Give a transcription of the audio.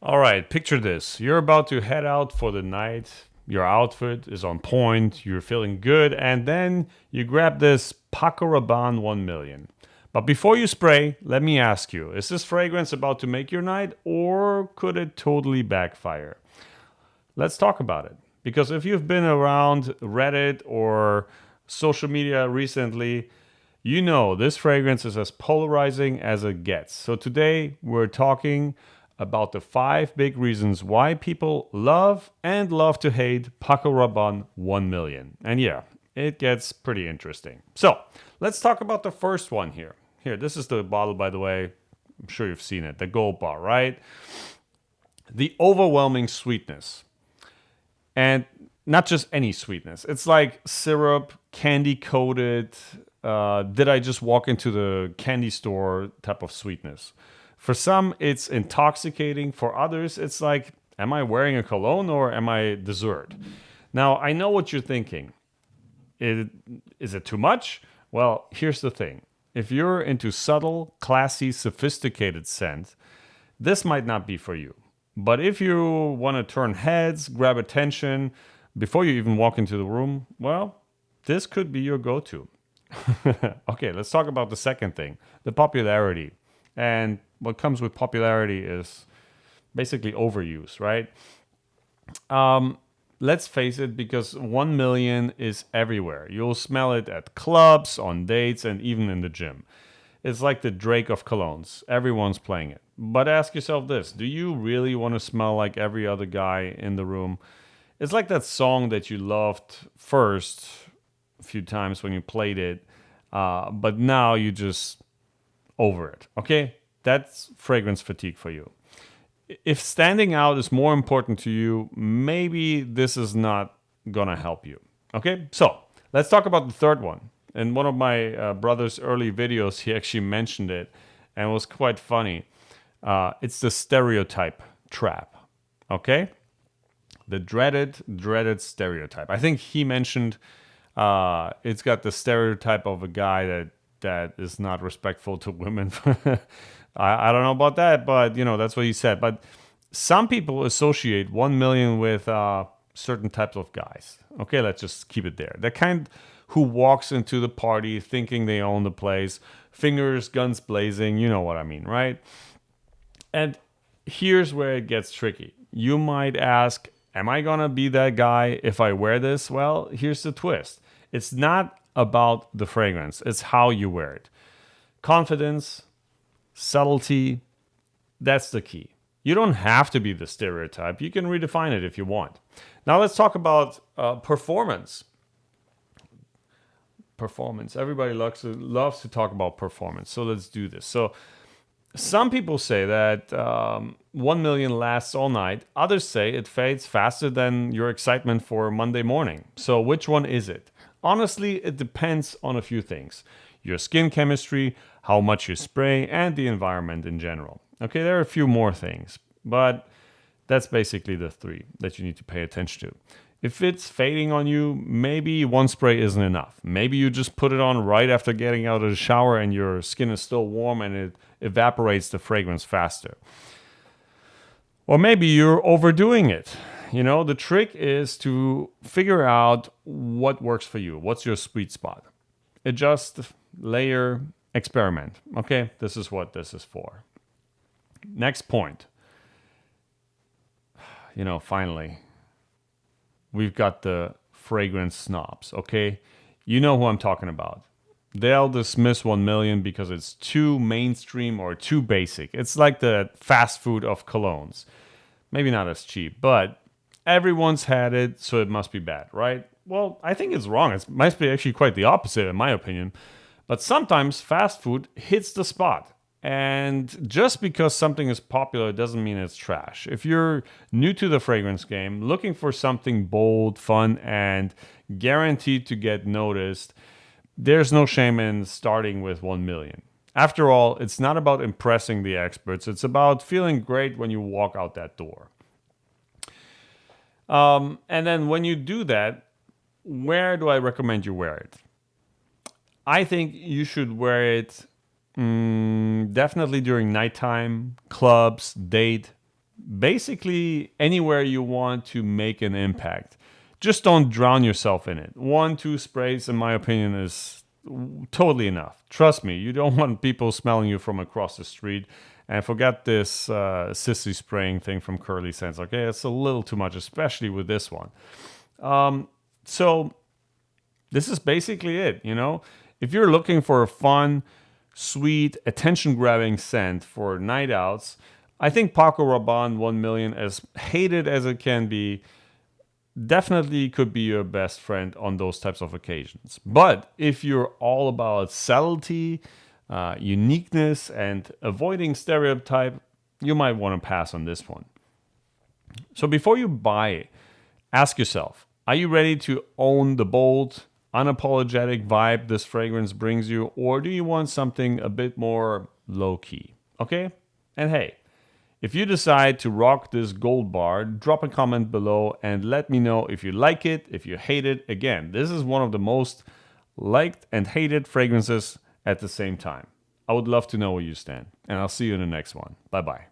All right, picture this. You're about to head out for the night. Your outfit is on point, you're feeling good, and then you grab this Paco Rabanne 1 million. But before you spray, let me ask you, is this fragrance about to make your night or could it totally backfire? Let's talk about it. Because if you've been around Reddit or social media recently, you know this fragrance is as polarizing as it gets. So today we're talking about the 5 big reasons why people love and love to hate Paco Rabanne 1 million. And yeah, it gets pretty interesting. So let's talk about the first one here. Here, this is the bottle, by the way. I'm sure you've seen it, the gold bar, right? The overwhelming sweetness. And not just any sweetness. It's like syrup, candy coated. Did I just walk into the candy store type of sweetness? For some, it's intoxicating. For others, it's like, am I wearing a cologne or am I dessert? Now, I know what you're thinking. Is it too much? Well, here's the thing. If you're into subtle, classy, sophisticated scent, this might not be for you. But if you want to turn heads, grab attention before you even walk into the room, well, this could be your go to. Okay, let's talk about the second thing, the popularity. And what comes with popularity is basically overuse, right? Let's face it, because 1 million is everywhere. You'll smell it at clubs, on dates, and even in the gym. It's like the Drake of colognes. Everyone's playing it. But ask yourself this, do you really want to smell like every other guy in the room? It's like that song that you loved first a few times when you played it, but now you just over it. Okay? That's fragrance fatigue for you. If standing out is more important to you, maybe this is not gonna help you. Okay? So let's talk about the third one. In one of my brother's early videos, he actually mentioned it and it was quite funny. It's the stereotype trap. Okay? The dreaded stereotype. I think he mentioned it's got the stereotype of a guy that is not respectful to women. I don't know about that, but that's what he said. But some people associate 1 million with certain types of guys. Okay, let's just keep it there. The kind who walks into the party thinking they own the place, fingers, guns blazing, you know what I mean, right? And here's where it gets tricky. You might ask, am I gonna be that guy if I wear this? Well, here's the twist. It's not about the fragrance, it's how you wear it. Confidence, subtlety, that's the key. You don't have to be the stereotype. You can redefine it if you want. Now let's talk about performance. Performance. Everybody loves to talk about performance. So let's do this. So some people say that 1 million lasts all night. Others say it fades faster than your excitement for Monday morning. So which one is it? Honestly, it depends on a few things. Your skin chemistry, how much you spray, and the environment in general. Okay, there are a few more things, but that's basically the 3 that you need to pay attention to. If it's fading on you, maybe one spray isn't enough. Maybe you just put it on right after getting out of the shower and your skin is still warm and it evaporates the fragrance faster. Or maybe you're overdoing it. The trick is to figure out what works for you. What's your sweet spot? Adjust, layer, experiment. Okay, this is what this is for. Next point. Finally, we've got the fragrance snobs, okay? You know who I'm talking about. They'll dismiss 1 million because it's too mainstream or too basic. It's like the fast food of colognes. Maybe not as cheap, but everyone's had it, so it must be bad, right? Well, I think it's wrong. It must be actually quite the opposite, in my opinion. But sometimes fast food hits the spot. And just because something is popular doesn't mean it's trash. If you're new to the fragrance game, looking for something bold, fun, and guaranteed to get noticed, there's no shame in starting with 1 million. After all, it's not about impressing the experts. It's about feeling great when you walk out that door. And then when you do that, where do I recommend you wear it? I think you should wear it definitely during nighttime, clubs, date, basically anywhere you want to make an impact. Just don't drown yourself in it. 1, 2 sprays, in my opinion, is totally enough. Trust me, you don't want people smelling you from across the street. And forget this sissy spraying thing from Curly Sense. Okay, it's a little too much, especially with this one. So this is basically it. If you're looking for a fun, sweet, attention-grabbing scent for night outs, I think Paco Rabanne 1 million, as hated as it can be, definitely could be your best friend on those types of occasions. But if you're all about subtlety, uniqueness, and avoiding stereotype, you might want to pass on this one. So before you buy it, ask yourself, are you ready to own the bold, unapologetic vibe this fragrance brings you, or do you want something a bit more low-key? Okay? And hey, if you decide to rock this gold bar, drop a comment below and let me know if you like it, if you hate it. Again, this is one of the most liked and hated fragrances at the same time. I would love to know where you stand, and I'll see you in the next one. Bye-bye.